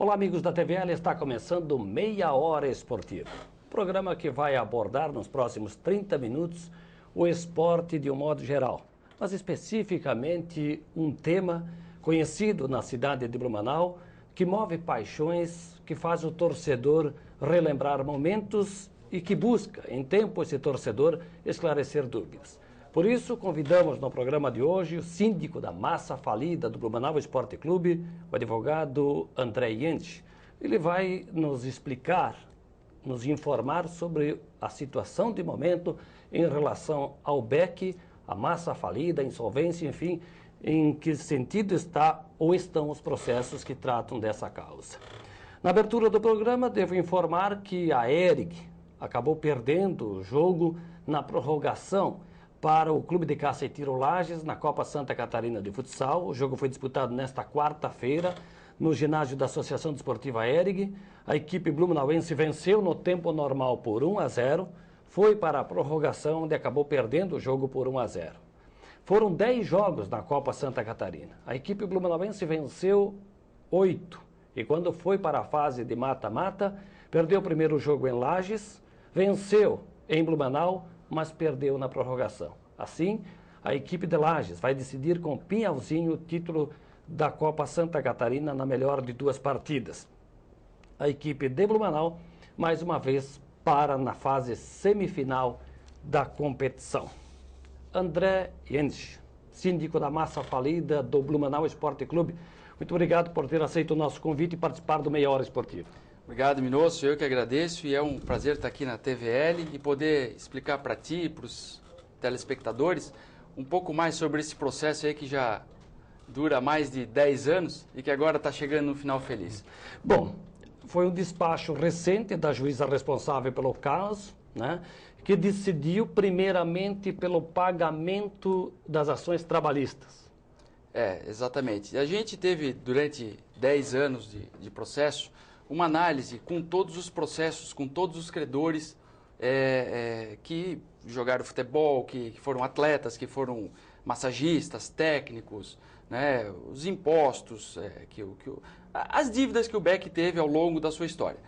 Olá, amigos da TVL, está começando Meia Hora Esportiva. Programa que vai abordar nos próximos 30 minutos o esporte de um modo geral, mas especificamente um tema conhecido na cidade de Blumenau, que move paixões, que faz o torcedor relembrar momentos e que busca, em tempo, esse torcedor esclarecer dúvidas. Por isso, convidamos no programa de hoje o síndico da massa falida do Blumenau Esporte Clube, o advogado André Jentsch. Ele vai nos explicar, nos informar sobre a situação de momento em relação ao BEC, a massa falida, a insolvência, enfim, em que sentido está ou estão os processos que tratam dessa causa. Na abertura do programa, devo informar que a ERIG acabou perdendo o jogo na prorrogação para o Clube de Caça e Tiro Lages na Copa Santa Catarina de Futsal. O jogo foi disputado nesta quarta-feira no ginásio da Associação Desportiva ERIG. A equipe blumenauense venceu no tempo normal por 1-0, foi para a prorrogação onde acabou perdendo o jogo por 1-0. Foram 10 jogos na Copa Santa Catarina. A equipe blumenauense venceu 8 e quando foi para a fase de mata-mata, perdeu o primeiro jogo em Lages, venceu em Blumenau, mas perdeu na prorrogação. Assim, a equipe de Lages vai decidir com Pinhalzinho o título da Copa Santa Catarina na melhor de 2 partidas. A equipe de Blumenau, mais uma vez, para na fase semifinal da competição. André Jentsch, síndico da massa falida do Blumenau Esporte Clube, muito obrigado por ter aceito o nosso convite e participar do Meia Hora Esportiva. Obrigado, Minosso. Eu que agradeço e é um prazer estar aqui na TVL e poder explicar para ti e para os telespectadores um pouco mais sobre esse processo aí que já dura mais de 10 anos e que agora está chegando no final feliz. Bom, foi um despacho recente da juíza responsável pelo caso, né, que decidiu primeiramente pelo pagamento das ações trabalhistas. Exatamente. A gente teve durante 10 anos de processo uma análise com todos os processos, com todos os credores que jogaram futebol, que foram atletas, que foram massagistas, técnicos, né, os impostos, as dívidas que o BEC teve ao longo da sua história.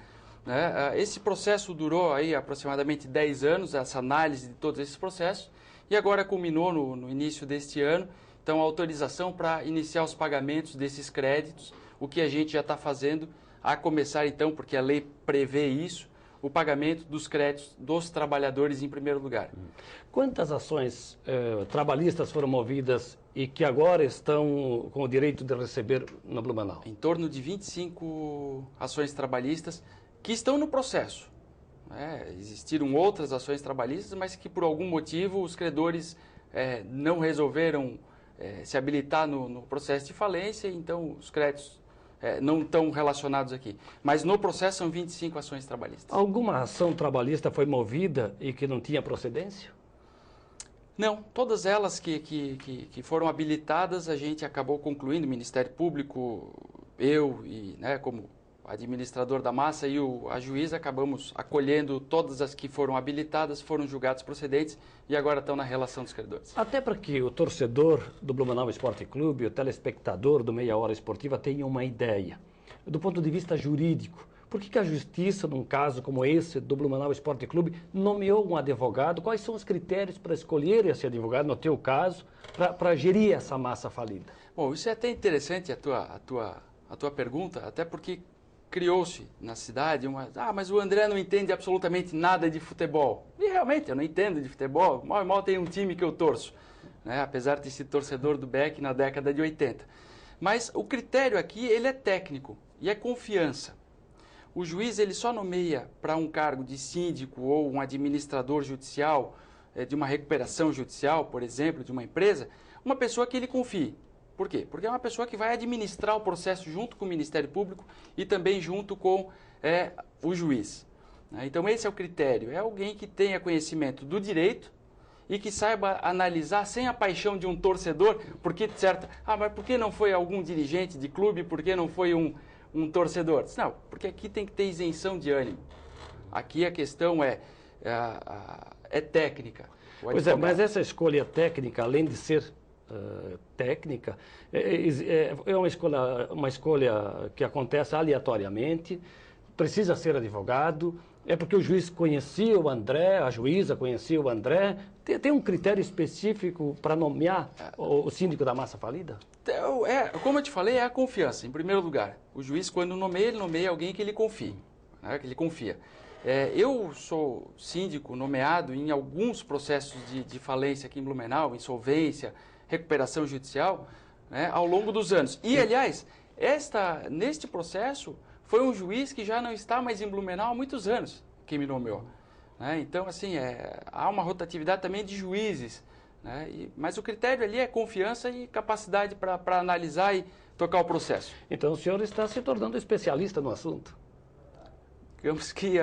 Né? Esse processo durou aí aproximadamente 10 anos, essa análise de todos esses processos, e agora culminou no início deste ano, então a autorização para iniciar os pagamentos desses créditos, o que a gente já está fazendo, a começar então, porque a lei prevê isso, o pagamento dos créditos dos trabalhadores em primeiro lugar. Quantas ações trabalhistas foram movidas e que agora estão com o direito de receber no Blumenau? Em torno de 25 ações trabalhistas que estão no processo. Existiram outras ações trabalhistas, mas que por algum motivo os credores não resolveram se habilitar no processo de falência, então os créditos não estão relacionados aqui. Mas no processo são 25 ações trabalhistas. Alguma ação trabalhista foi movida e que não tinha procedência? Não, todas elas que foram habilitadas a gente acabou concluindo, o Ministério Público, eu e como administrador da massa e a juíza acabamos acolhendo todas as que foram habilitadas, foram julgadas procedentes e agora estão na relação dos credores. Até para que o torcedor do Blumenau Esporte Clube, o telespectador do Meia Hora Esportiva tenha uma ideia, do ponto de vista jurídico, por que a justiça, num caso como esse do Blumenau Esporte Clube, nomeou um advogado? Quais são os critérios para escolher esse advogado, no teu caso, para gerir essa massa falida? Bom, isso é até interessante a tua pergunta, até porque criou-se na cidade mas o André não entende absolutamente nada de futebol. E realmente, eu não entendo de futebol, mal tem um time que eu torço, né? Apesar de ser torcedor do BEC na década de 80. Mas o critério aqui, ele é técnico e é confiança. O juiz, ele só nomeia para um cargo de síndico ou um administrador judicial, de uma recuperação judicial, por exemplo, de uma empresa, uma pessoa que ele confie. Por quê? Porque é uma pessoa que vai administrar o processo junto com o Ministério Público e também junto com o juiz. Então esse é o critério, é alguém que tenha conhecimento do direito e que saiba analisar sem a paixão de um torcedor, porque mas por que não foi algum dirigente de clube, por que não foi um torcedor? Não, porque aqui tem que ter isenção de ânimo. Aqui a questão é técnica. Pois é, mas essa escolha técnica, além de ser técnica, é uma escolha que acontece aleatoriamente, precisa ser advogado, é porque o juiz conhecia o André, a juíza conhecia o André, tem um critério específico para nomear o síndico da massa falida? Como eu te falei, é a confiança, em primeiro lugar. O juiz, quando nomeia, ele nomeia alguém que ele confie, né, que ele confia. Eu sou síndico nomeado em alguns processos de falência aqui em Blumenau, insolvência, recuperação judicial, né, ao longo dos anos. E, aliás, neste processo, foi um juiz que já não está mais em Blumenau há muitos anos que me nomeou. Né? Então, assim, há uma rotatividade também de juízes. Né? Mas o critério ali é confiança e capacidade para analisar e tocar o processo. Então, o senhor está se tornando especialista no assunto. Digamos que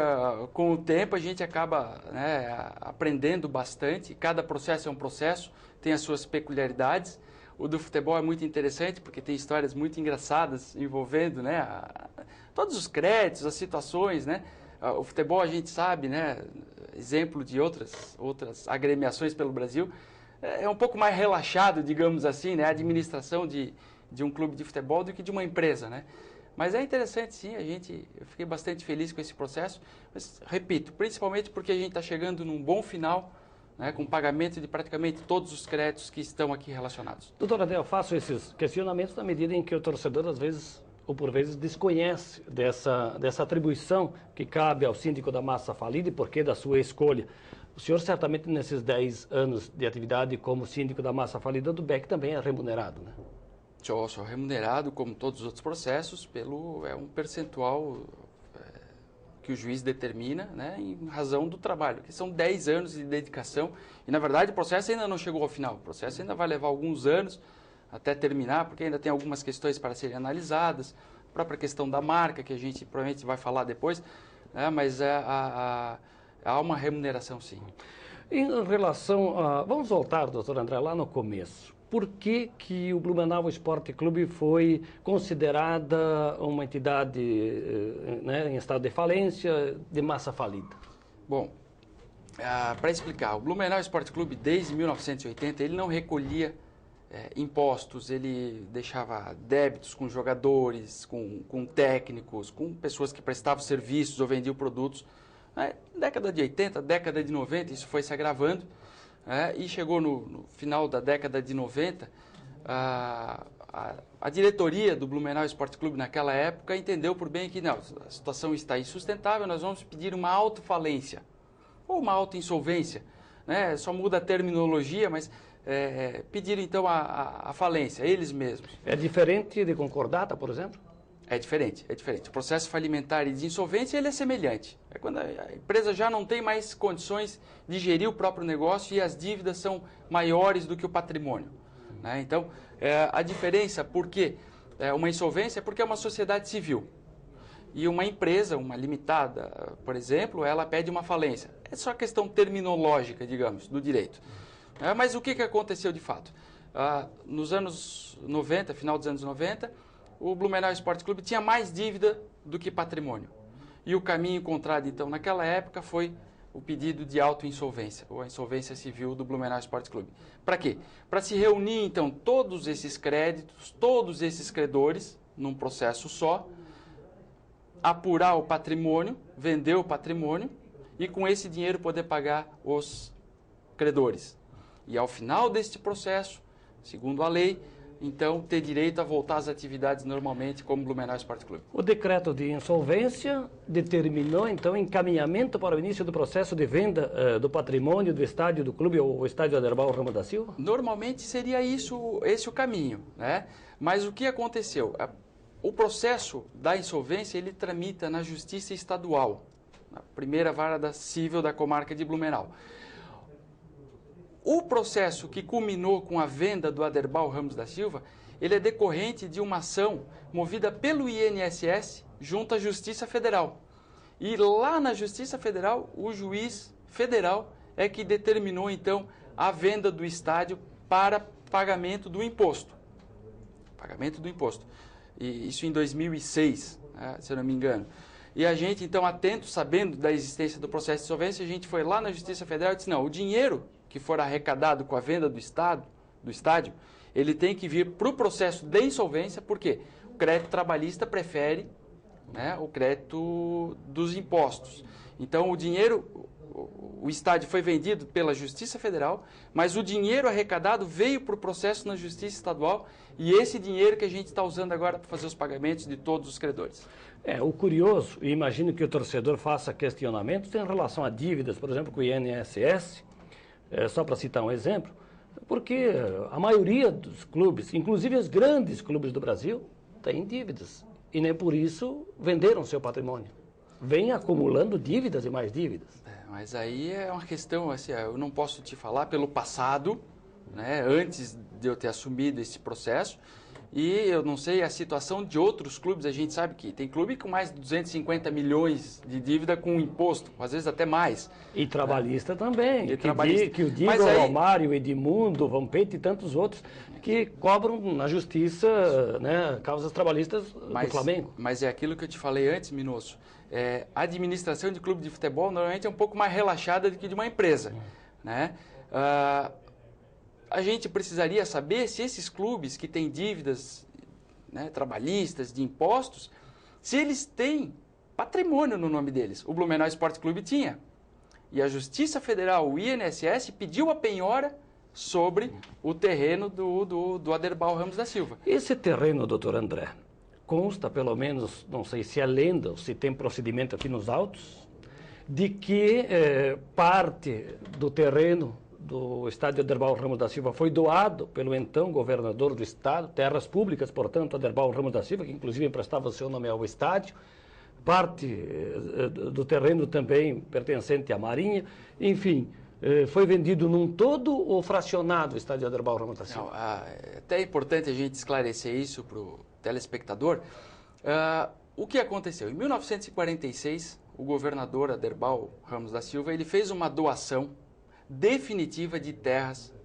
com o tempo a gente acaba, né, aprendendo bastante. Cada processo é um processo, tem as suas peculiaridades. O do futebol é muito interessante porque tem histórias muito engraçadas envolvendo, né, todos os créditos, as situações, né? O futebol a gente sabe, né, exemplo de outras agremiações pelo Brasil, é um pouco mais relaxado, digamos assim, né, a administração de um clube de futebol do que de uma empresa, né? Mas é interessante, sim, eu fiquei bastante feliz com esse processo, mas, repito, principalmente porque a gente está chegando num bom final, né, com pagamento de praticamente todos os créditos que estão aqui relacionados. Doutor André, eu faço esses questionamentos na medida em que o torcedor, às vezes, ou por vezes, desconhece dessa atribuição que cabe ao síndico da massa falida e por que da sua escolha. O senhor, certamente, nesses 10 anos de atividade como síndico da massa falida do BEC, também é remunerado, né? Sou remunerado, como todos os outros processos, um percentual que o juiz determina, né, em razão do trabalho, que são 10 anos de dedicação. E, na verdade, o processo ainda não chegou ao final. O processo ainda vai levar alguns anos até terminar, porque ainda tem algumas questões para serem analisadas, a própria questão da marca, que a gente provavelmente vai falar depois, né, mas há uma remuneração, sim. Em relação a... Vamos voltar, doutor André, lá no começo. Por que o Blumenau Esporte Clube foi considerada uma entidade, né, em estado de falência, de massa falida? Bom, para explicar, o Blumenau Esporte Clube, desde 1980, ele não recolhia impostos, ele deixava débitos com jogadores, com técnicos, com pessoas que prestavam serviços ou vendiam produtos. Década de 80, década de 90, isso foi se agravando. E chegou no final da década de 90, a diretoria do Blumenau Esporte Clube naquela época entendeu por bem que não, a situação está insustentável, nós vamos pedir uma autofalência ou uma autoinsolvência, né? Só muda a terminologia, mas pediram então a falência, eles mesmos. É diferente de concordata, por exemplo? É diferente. O processo falimentar e de insolvência ele é semelhante. É quando a empresa já não tem mais condições de gerir o próprio negócio e as dívidas são maiores do que o patrimônio. Né? Então, a diferença, por que uma insolvência? É porque é uma sociedade civil. E uma empresa, uma limitada, por exemplo, ela pede uma falência. É só questão terminológica, digamos, do direito. Mas o que aconteceu de fato? Nos anos 90, final dos anos 90, o Blumenau Esporte Clube tinha mais dívida do que patrimônio. E o caminho encontrado, então, naquela época foi o pedido de autoinsolvência, ou a insolvência civil do Blumenau Esporte Clube. Para quê? Para se reunir, então, todos esses créditos, todos esses credores, num processo só, apurar o patrimônio, vender o patrimônio e, com esse dinheiro, poder pagar os credores. E, ao final deste processo, segundo a lei, então, ter direito a voltar às atividades normalmente como Blumenau Esporte Clube. O decreto de insolvência determinou, então, encaminhamento para o início do processo de venda do patrimônio do estádio do clube, ou o estádio Aderbal Ramos da Silva? Normalmente seria esse o caminho, né? Mas o que aconteceu? O processo da insolvência, ele tramita na Justiça Estadual, na primeira vara civil da comarca de Blumenau. O processo que culminou com a venda do Aderbal Ramos da Silva, ele é decorrente de uma ação movida pelo INSS junto à Justiça Federal. E lá na Justiça Federal, o juiz federal é que determinou, então, a venda do estádio para pagamento do imposto. Pagamento do imposto. E isso em 2006, né, se eu não me engano. E a gente, então, atento, sabendo da existência do processo de insolvência, a gente foi lá na Justiça Federal e disse, não, o dinheiro que for arrecadado com a venda do estádio, ele tem que vir para o processo de insolvência, porque o crédito trabalhista prefere, né, o crédito dos impostos. Então, o estádio foi vendido pela Justiça Federal, mas o dinheiro arrecadado veio para o processo na Justiça Estadual e esse dinheiro que a gente está usando agora para fazer os pagamentos de todos os credores. O curioso, e imagino que o torcedor faça questionamentos em relação a dívidas, por exemplo, com o INSS, só para citar um exemplo, porque a maioria dos clubes, inclusive os grandes clubes do Brasil, têm dívidas e nem por isso venderam seu patrimônio. Vem acumulando dívidas e mais dívidas. Mas aí é uma questão, assim, eu não posso te falar pelo passado, né, antes de eu ter assumido esse processo, e eu não sei a situação de outros clubes. A gente sabe que tem clube com mais de 250 milhões de dívida com imposto, às vezes até mais. E trabalhista também, e trabalhista. Que o Diego, o Romário, o Edmundo, o Vampeta e tantos outros que cobram na justiça, né, causas trabalhistas do Flamengo. Mas é aquilo que eu te falei antes, Minosso. A administração de clube de futebol normalmente é um pouco mais relaxada do que de uma empresa, né? A gente precisaria saber se esses clubes que têm dívidas, né, trabalhistas, de impostos, se eles têm patrimônio no nome deles. O Blumenau Esporte Clube tinha. E a Justiça Federal, o INSS, pediu a penhora sobre o terreno do Aderbal Ramos da Silva. Esse terreno, doutor André, consta pelo menos, não sei se é lenda ou se tem procedimento aqui nos autos, de que parte do terreno do estádio Aderbal Ramos da Silva foi doado pelo então governador do estado, terras públicas, portanto, Aderbal Ramos da Silva, que inclusive emprestava o seu nome ao estádio, parte do terreno também pertencente à Marinha, enfim, foi vendido num todo ou fracionado o estádio Aderbal Ramos da Silva? Não, até é importante a gente esclarecer isso para o telespectador. O que aconteceu? Em 1946, o governador Aderbal Ramos da Silva, ele fez uma doação definitiva de terras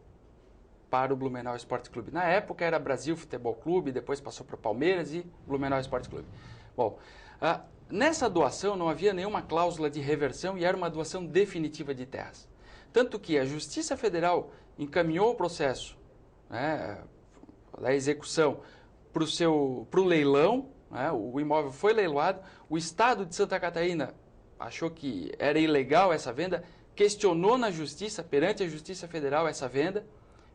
para o Blumenau Esporte Clube. Na época era Brasil Futebol Clube, depois passou para o Palmeiras e Blumenau Esporte Clube. Bom, nessa doação não havia nenhuma cláusula de reversão e era uma doação definitiva de terras. Tanto que a Justiça Federal encaminhou o processo, né, da execução para o leilão, né, o imóvel foi leiloado, o Estado de Santa Catarina achou que era ilegal essa venda, questionou na Justiça, perante a Justiça Federal, essa venda,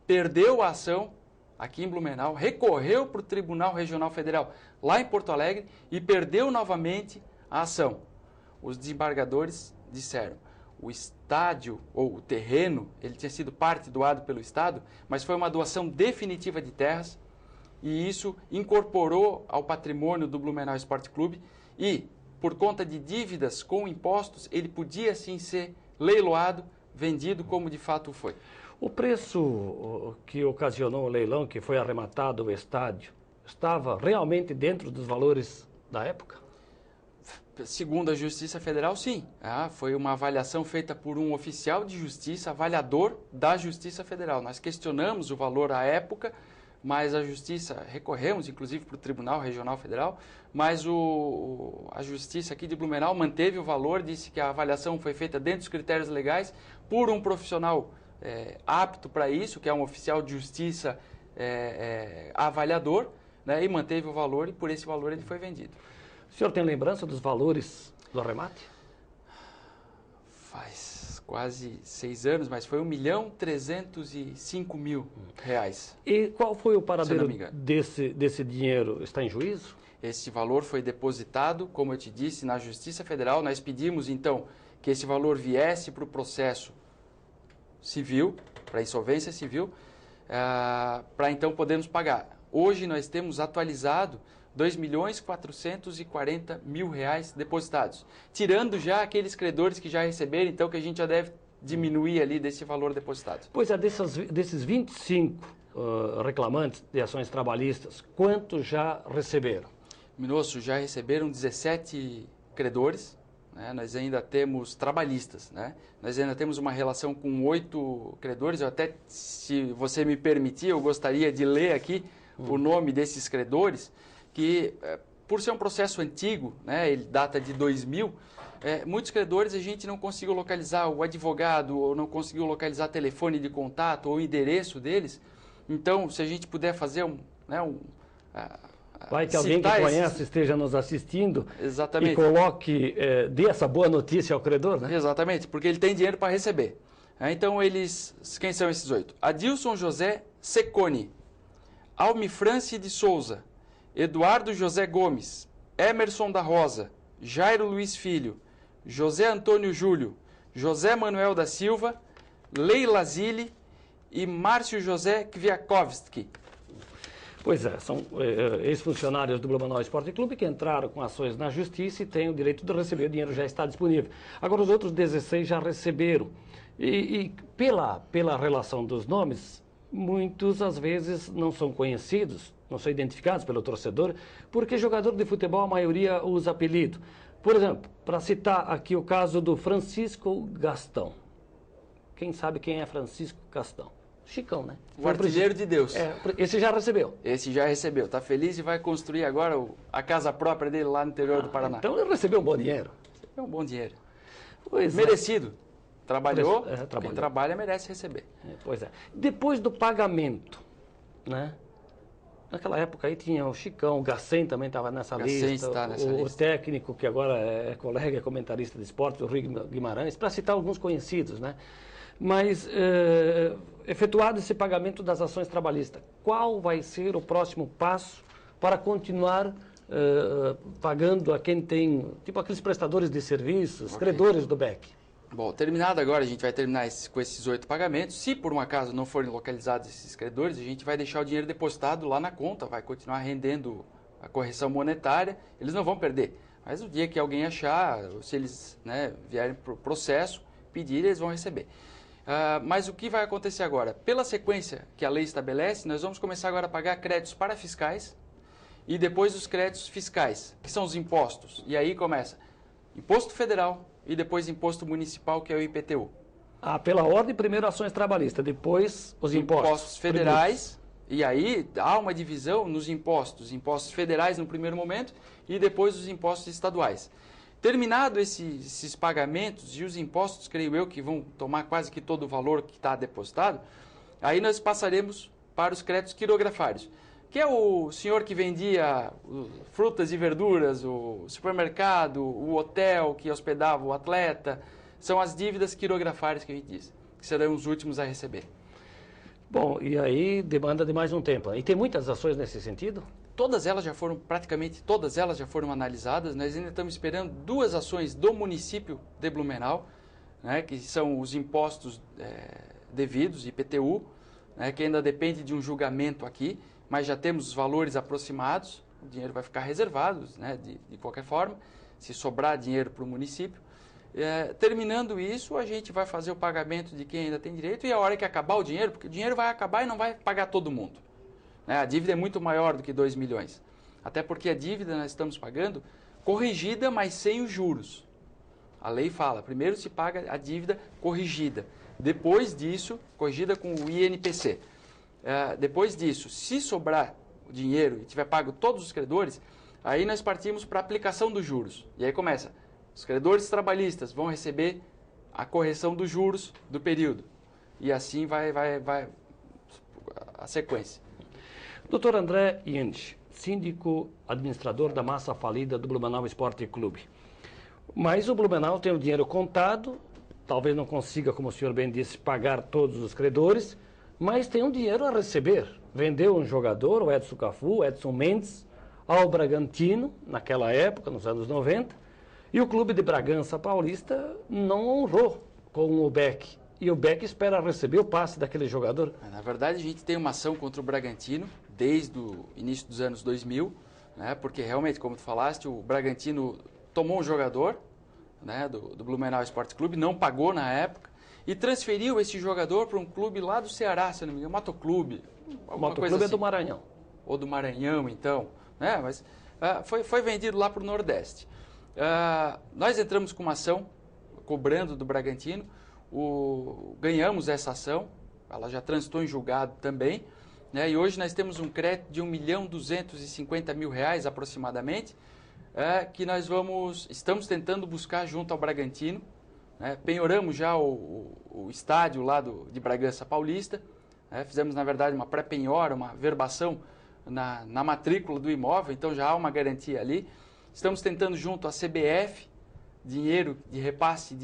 perdeu a ação aqui em Blumenau, recorreu para o Tribunal Regional Federal lá em Porto Alegre e perdeu novamente a ação. Os desembargadores disseram: o estádio ou o terreno, ele tinha sido parte doado pelo Estado, mas foi uma doação definitiva de terras e isso incorporou ao patrimônio do Blumenau Esporte Clube e, por conta de dívidas com impostos, ele podia sim ser leiloado, vendido como de fato foi. O preço que ocasionou o leilão, que foi arrematado o estádio, estava realmente dentro dos valores da época? Segundo a Justiça Federal, sim. Foi uma avaliação feita por um oficial de justiça, avaliador da Justiça Federal. Nós questionamos o valor à época, mas a Justiça, recorremos inclusive para o Tribunal Regional Federal, mas a Justiça aqui de Blumenau manteve o valor, disse que a avaliação foi feita dentro dos critérios legais por um profissional apto para isso, que é um oficial de justiça avaliador, né, e manteve o valor e por esse valor ele foi vendido. O senhor tem lembrança dos valores do arremate? Faz quase 6 anos, mas foi R$1.305.000. E qual foi o paradeiro desse dinheiro? Está em juízo? Esse valor foi depositado, como eu te disse, na Justiça Federal. Nós pedimos, então, que esse valor viesse para o processo civil, para a insolvência civil, para então podermos pagar. Hoje nós temos atualizado R$2.440.000 depositados, tirando já aqueles credores que já receberam, então que a gente já deve diminuir ali desse valor depositado. Pois é, desses 25 reclamantes de ações trabalhistas, quantos já receberam? Minosso, já receberam 17 credores, né? Nós ainda temos trabalhistas, né? Nós ainda temos uma relação com 8 credores. Eu até, se você me permitir, eu gostaria de ler aqui o nome desses credores, que por ser um processo antigo, né, ele data de 2000, muitos credores a gente não conseguiu localizar o advogado, ou não conseguiu localizar telefone de contato ou endereço deles, Então, se a gente puder fazer vai que alguém que conhece esteja nos assistindo. Exatamente. E coloque, dê essa boa notícia ao credor, né? Exatamente, porque ele tem dinheiro para receber. Então, quem são esses 8? Adilson José Secone, Almifrance de Souza, Eduardo José Gomes, Emerson da Rosa, Jairo Luiz Filho, José Antônio Júlio, José Manuel da Silva, Leila Zilli e Márcio José Kwiatkowski. Pois é, são ex-funcionários do Blumenau Esporte Clube que entraram com ações na justiça e têm o direito de receber, o dinheiro já está disponível. Agora, os outros 16 já receberam. E pela relação dos nomes, muitos às vezes não são conhecidos, não são identificados pelo torcedor, porque jogador de futebol, a maioria usa apelido. Por exemplo, para citar aqui o caso do Francisco Gastão. Quem sabe quem é Francisco Gastão? Chicão, né? O artilheiro de Deus. Esse já recebeu. Esse já recebeu. Está feliz e vai construir agora a casa própria dele lá no interior do Paraná. Então ele recebeu um bom dinheiro. É um bom dinheiro. Pois merecido. Trabalhou, trabalhou. Quem trabalha merece receber. Pois é. Depois do pagamento, né? Naquela época aí tinha o Chicão, o Gacém também estava nessa lista. O técnico, que agora é colega, é comentarista de esporte, o Rui Guimarães, para citar alguns conhecidos, né? Mas, efetuado esse pagamento das ações trabalhistas, qual vai ser o próximo passo para continuar pagando a quem tem, tipo aqueles prestadores de serviços, credores do BEC? Bom, terminado agora, a gente vai terminar com esses 8 pagamentos. Se por um acaso não forem localizados esses credores, a gente vai deixar o dinheiro depositado lá na conta, vai continuar rendendo a correção monetária, eles não vão perder. Mas o dia que alguém achar, se eles vierem para o processo, pedir, eles vão receber. Mas o que vai acontecer agora? Pela sequência que a lei estabelece, nós vamos começar agora a pagar créditos para fiscais e depois os créditos fiscais, que são os impostos. E aí começa imposto federal e depois imposto municipal, que é o IPTU. Pela ordem, primeiro ações trabalhistas, depois os impostos. Impostos federais, e aí há uma divisão nos impostos. Impostos federais no primeiro momento e depois os impostos estaduais. Terminado esses pagamentos e os impostos, creio eu, que vão tomar quase que todo o valor que está depositado, aí nós passaremos para os créditos quirografários, que é o senhor que vendia frutas e verduras, o supermercado, o hotel que hospedava o atleta. São as dívidas quirografárias que a gente diz, que serão os últimos a receber. Bom, e aí demanda de mais um tempo. E tem muitas ações nesse sentido? Praticamente todas elas já foram analisadas. Nós ainda estamos esperando 2 ações do município de Blumenau, que são os impostos devidos, IPTU, que ainda depende de um julgamento aqui, mas já temos os valores aproximados, o dinheiro vai ficar reservado, de qualquer forma, se sobrar dinheiro para o município. Terminando isso, a gente vai fazer o pagamento de quem ainda tem direito e a hora que acabar o dinheiro, porque o dinheiro vai acabar e não vai pagar todo mundo. A dívida é muito maior do que 2 milhões. Até porque a dívida nós estamos pagando corrigida, mas sem os juros. A lei fala, primeiro se paga a dívida corrigida, depois disso, corrigida com o INPC. Depois disso, se sobrar o dinheiro e tiver pago todos os credores, aí nós partimos para a aplicação dos juros. E aí começa, os credores trabalhistas vão receber a correção dos juros do período. E assim vai a sequência. Dr. André Yanch, síndico administrador da massa falida do Blumenau Esporte Clube. Mas o Blumenau tem o dinheiro contado, talvez não consiga, como o senhor bem disse, pagar todos os credores, mas tem um dinheiro a receber. Vendeu um jogador, o Edson Cafu, Edson Mendes, ao Bragantino, naquela época, nos anos 90, e o clube de Bragança Paulista não honrou com o BEC. E o BEC espera receber o passe daquele jogador. Na verdade, a gente tem uma ação contra o Bragantino desde o início dos anos 2000, porque realmente, como tu falaste, o Bragantino tomou um jogador do Blumenau Esporte Clube, não pagou na época, e transferiu esse jogador para um clube lá do Ceará, se não me engano, Motoclube. O Motoclube assim. É do Maranhão. Ou do Maranhão, então. Mas foi vendido lá para o Nordeste. Nós entramos com uma ação, cobrando do Bragantino, ganhamos essa ação, ela já transitou em julgado também, e hoje nós temos um crédito de R$1.250.000 aproximadamente, que nós estamos tentando buscar junto ao Bragantino, penhoramos já o estádio lá de Bragança Paulista, né? Fizemos, na verdade, uma pré-penhora, uma verbação na matrícula do imóvel, então já há uma garantia ali. Estamos tentando junto à CBF, dinheiro de repasse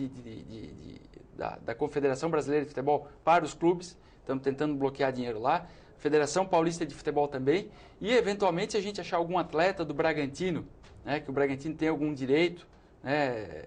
da Confederação Brasileira de Futebol para os clubes, estamos tentando bloquear dinheiro lá, Federação Paulista de Futebol também, e eventualmente a gente achar algum atleta do Bragantino, né, que o Bragantino tem algum direito, né,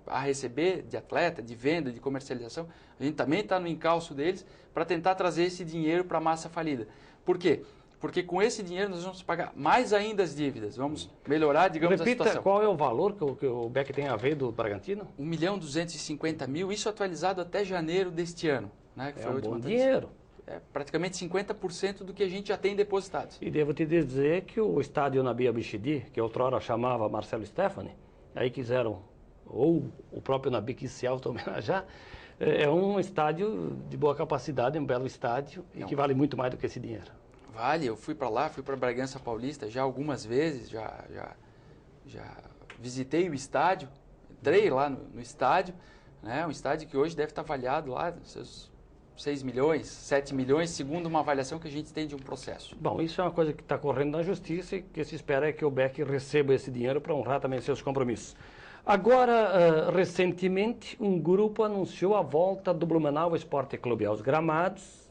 a receber de atleta, de venda, de comercialização, a gente também está no encalço deles para tentar trazer esse dinheiro para a massa falida. Por quê? Porque com esse dinheiro nós vamos pagar mais ainda as dívidas, vamos melhorar, digamos, Repita, a situação. qual é o valor que o Beck tem a ver do Bragantino? 1.250.000, isso atualizado até janeiro deste ano. Né, que É foi um a última bom dinheiro. É praticamente 50% do que a gente já tem depositado. E devo te dizer que o estádio Nabi Abichedi, que outrora chamava Marcelo Stefani, aí quiseram, ou o próprio Nabi quis se auto-homenagear, é um estádio de boa capacidade, um belo estádio, e que vale muito mais do que esse dinheiro. Vale, eu fui para lá, fui para Bragança Paulista já algumas vezes, já visitei o estádio, entrei lá no estádio, né, um estádio que hoje deve estar avaliado lá, seus 6 milhões, 7 milhões, segundo uma avaliação que a gente tem de um processo. Bom, isso é uma coisa que está correndo na justiça e que se espera é que o Beck receba esse dinheiro para honrar também seus compromissos. Agora, recentemente, um grupo anunciou a volta do Blumenau Esporte Clube aos gramados.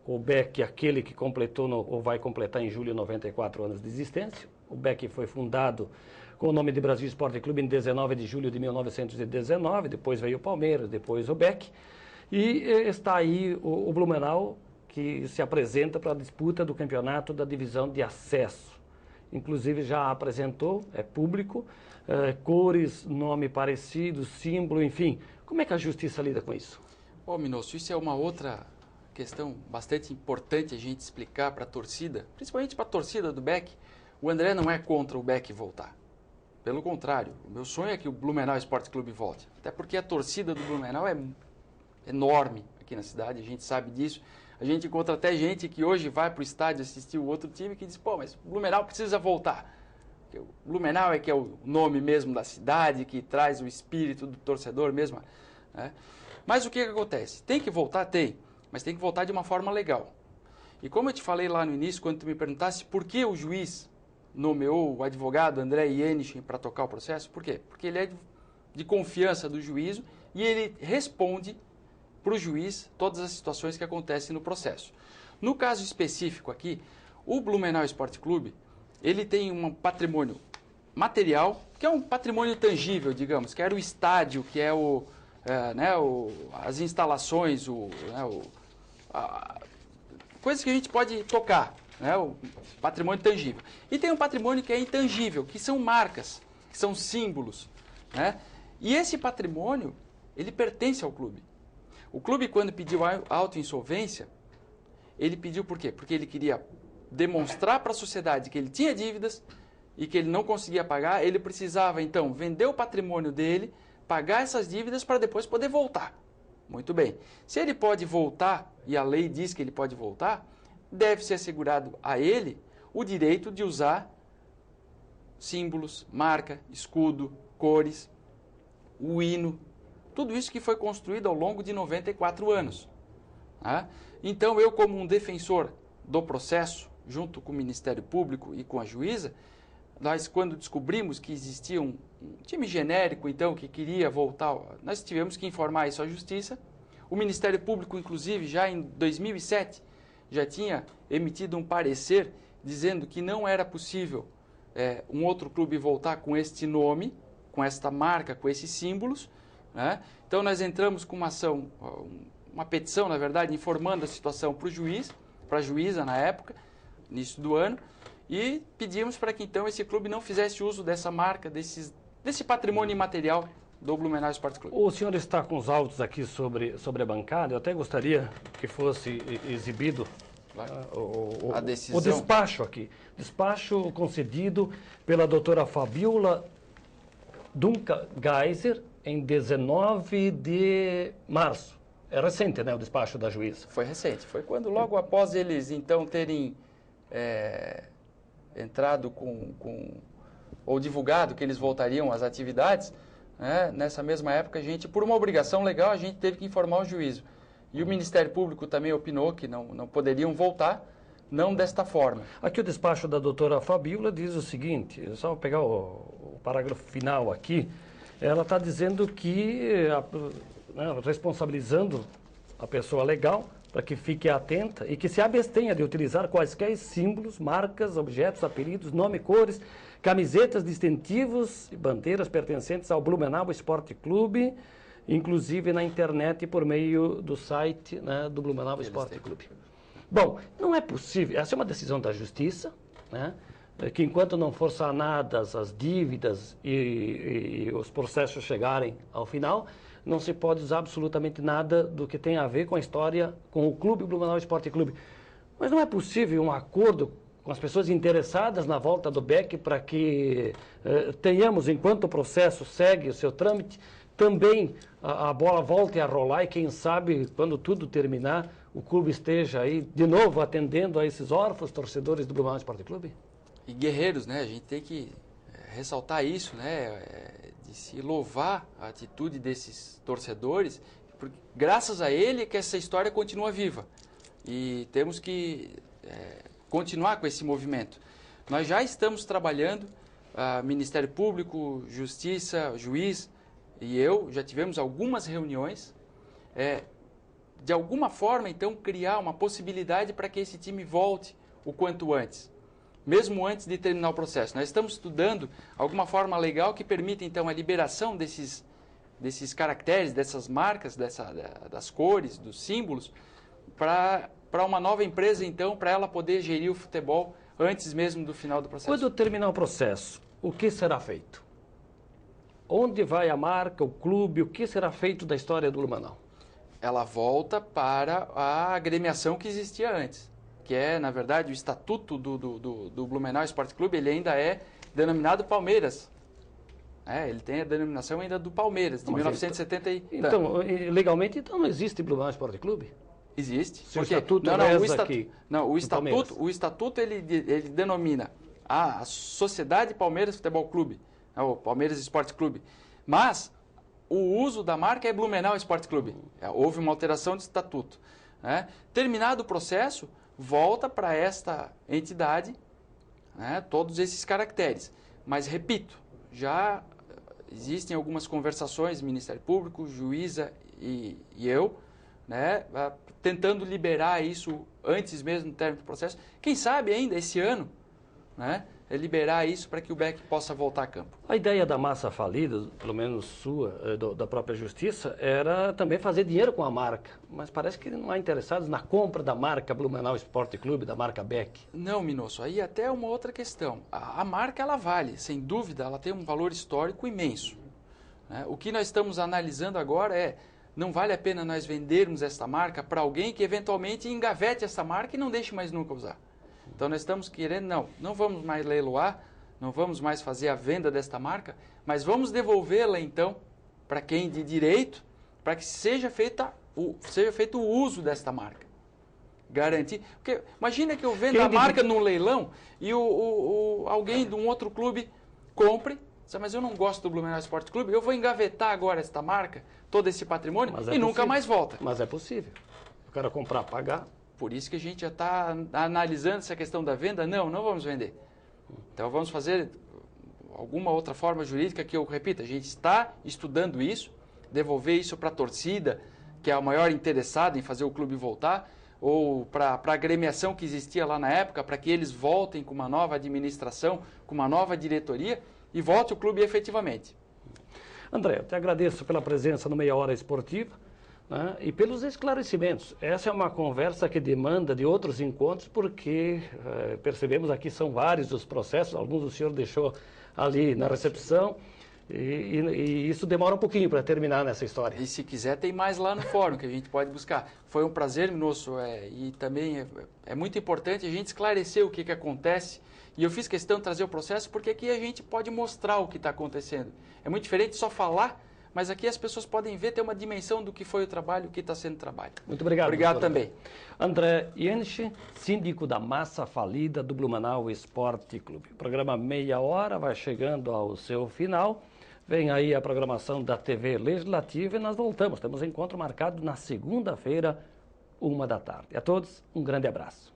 O Beck, aquele que completou ou vai completar em julho 94 anos de existência. O Beck foi fundado com o nome de Brasil Esporte Clube em 19 de julho de 1919, depois veio o Palmeiras, depois o Beck. E está aí o Blumenau, que se apresenta para a disputa do campeonato da divisão de acesso. Inclusive já apresentou, é público, cores, nome parecido, símbolo, enfim. Como é que a justiça lida com isso? Bom, Minosso, isso é uma outra questão bastante importante a gente explicar para a torcida, principalmente para a torcida do Beck. O André não é contra o Beck voltar. Pelo contrário, o meu sonho é que o Blumenau Esporte Clube volte. Até porque a torcida do Blumenau é enorme aqui na cidade, a gente sabe disso. A gente encontra até gente que hoje vai para o estádio assistir o outro time que diz, pô, mas o Blumenau precisa voltar. Porque o Blumenau é que é o nome mesmo da cidade, que traz o espírito do torcedor mesmo. Né? Mas o que acontece? Tem que voltar? Tem, mas tem que voltar de uma forma legal. E como eu te falei lá no início, quando tu me perguntasse por que o juiz nomeou o advogado André Yenichin para tocar o processo, por quê? Porque ele é de confiança do juízo e ele responde para o juiz todas as situações que acontecem no processo. No caso específico aqui, o Blumenau Esporte Clube, ele tem um patrimônio material, que é um patrimônio tangível, digamos, que era o estádio, que é as instalações, coisas que a gente pode tocar, né, o patrimônio tangível. E tem um patrimônio que é intangível, que são marcas, que são símbolos. Né? E esse patrimônio, ele pertence ao clube. O clube, quando pediu a autoinsolvência, ele pediu por quê? Porque ele queria demonstrar para a sociedade que ele tinha dívidas e que ele não conseguia pagar, ele precisava, então, vender o patrimônio dele, pagar essas dívidas para depois poder voltar. Muito bem. Se ele pode voltar, e a lei diz que ele pode voltar, deve ser assegurado a ele o direito de usar símbolos, marca, escudo, cores, o hino, tudo isso que foi construído ao longo de 94 anos. Tá? Então, eu como um defensor do processo, junto com o Ministério Público e com a juíza, nós quando descobrimos que existia um time genérico, então, que queria voltar, nós tivemos que informar isso à Justiça. O Ministério Público, inclusive, já em 2007, já tinha emitido um parecer dizendo que não era possível um outro clube voltar com este nome, com esta marca, com esses símbolos. Né? Então nós entramos com uma ação, uma petição, na verdade, informando a situação para o juiz, para a juíza na época, início do ano, e pedimos para que então esse clube não fizesse uso dessa marca, desse patrimônio imaterial do Blumenau Esporte Clube. O senhor está com os autos aqui sobre a bancada, eu até gostaria que fosse exibido a decisão. O despacho aqui. Despacho concedido pela doutora Fabiola Dunca Geiser, em 19 de março. É recente, né, o despacho da juíza? Foi recente. Foi quando, logo após eles, então, terem entrado ou divulgado que eles voltariam às atividades, né, nessa mesma época, a gente, por uma obrigação legal, a gente teve que informar o juízo. E o Ministério Público também opinou que não poderiam voltar, não desta forma. Aqui o despacho da doutora Fabíola diz o seguinte, só vou pegar o parágrafo final aqui, ela está dizendo que, responsabilizando a pessoa legal, para que fique atenta e que se abstenha de utilizar quaisquer símbolos, marcas, objetos, apelidos, nome, cores, camisetas, distintivos e bandeiras pertencentes ao Blumenau Esporte Clube, inclusive na internet por meio do site, né, do Blumenau Esporte Clube. Bom, não é possível, essa é uma decisão da Justiça, né, que enquanto não for sanadas as dívidas e os processos chegarem ao final, não se pode usar absolutamente nada do que tem a ver com a história, com o clube Blumenau Esporte Clube. Mas não é possível um acordo com as pessoas interessadas na volta do BEC para que tenhamos, enquanto o processo segue o seu trâmite, também a bola volte a rolar e quem sabe, quando tudo terminar, o clube esteja aí de novo atendendo a esses órfãos torcedores do Blumenau Esporte Clube? E guerreiros, né? A gente tem que ressaltar isso, né? De se louvar a atitude desses torcedores, porque graças a ele que essa história continua viva. E temos que continuar com esse movimento. Nós já estamos trabalhando, Ministério Público, Justiça, Juiz e eu, já tivemos algumas reuniões, de alguma forma, então, criar uma possibilidade para que esse time volte o quanto antes. Mesmo antes de terminar o processo. Nós estamos estudando alguma forma legal que permita, então, a liberação desses caracteres, dessas marcas, das cores, dos símbolos, para uma nova empresa, então, para ela poder gerir o futebol antes mesmo do final do processo. Quando terminar o processo, o que será feito? Onde vai a marca, o clube, o que será feito da história do Blumenau? Ela volta para a agremiação que existia antes, que é, na verdade, o estatuto do Blumenau Esporte Clube, ele ainda é denominado Palmeiras. Ele tem a denominação ainda do Palmeiras, de 1970. Então, legalmente, então não existe Blumenau Esporte Clube? Existe. Se porque, o estatuto o estatuto ele denomina a Sociedade Palmeiras Futebol Clube, o Palmeiras Esporte Clube. Mas o uso da marca é Blumenau Esporte Clube. Houve uma alteração de estatuto. Terminado o processo, volta para esta entidade, todos esses caracteres. Mas, repito, já existem algumas conversações, Ministério Público, Juíza e eu, tentando liberar isso antes mesmo do término do processo. Quem sabe ainda esse ano, liberar isso para que o BEC possa voltar a campo. A ideia da massa falida, pelo menos sua, da própria Justiça, era também fazer dinheiro com a marca. Mas parece que não há interessados na compra da marca Blumenau Esporte Clube, da marca BEC. Não, Minosso, aí até é uma outra questão. A marca, ela vale, sem dúvida, ela tem um valor histórico imenso. O que nós estamos analisando agora não vale a pena nós vendermos esta marca para alguém que eventualmente engavete essa marca e não deixe mais nunca usar. Então nós estamos querendo, não vamos mais leiloar, não vamos mais fazer a venda desta marca, mas vamos devolvê-la então para quem de direito, para que seja feito o uso desta marca. Garantir. Porque imagina que eu vendo a marca num leilão e alguém de um outro clube compre, mas eu não gosto do Blumenau Esporte Clube, eu vou engavetar agora esta marca, todo esse patrimônio e nunca mais volta. Mas é possível. O cara comprar, pagar. Por isso que a gente já está analisando essa questão da venda. Não vamos vender. Então vamos fazer alguma outra forma jurídica que eu repito, a gente está estudando isso, devolver isso para a torcida, que é a maior interessada em fazer o clube voltar, ou para a agremiação que existia lá na época, para que eles voltem com uma nova administração, com uma nova diretoria e volte o clube efetivamente. André, eu te agradeço pela presença no Meia Hora Esportiva. E pelos esclarecimentos. Essa é uma conversa que demanda de outros encontros, porque percebemos aqui são vários os processos, alguns o senhor deixou ali na recepção, e isso demora um pouquinho para terminar nessa história. E se quiser tem mais lá no fórum que a gente pode buscar. Foi um prazer nosso e também é muito importante a gente esclarecer o que acontece. E eu fiz questão de trazer o processo porque aqui a gente pode mostrar o que está acontecendo. É muito diferente só falar, mas aqui as pessoas podem ver, ter uma dimensão do que foi o trabalho, o que está sendo o trabalho. Muito obrigado. Obrigado também. André Jensch, síndico da massa falida do Blumenau Esporte Clube. O programa Meia Hora vai chegando ao seu final. Vem aí a programação da TV Legislativa e nós voltamos. Temos encontro marcado na segunda-feira, 13h. A todos, um grande abraço.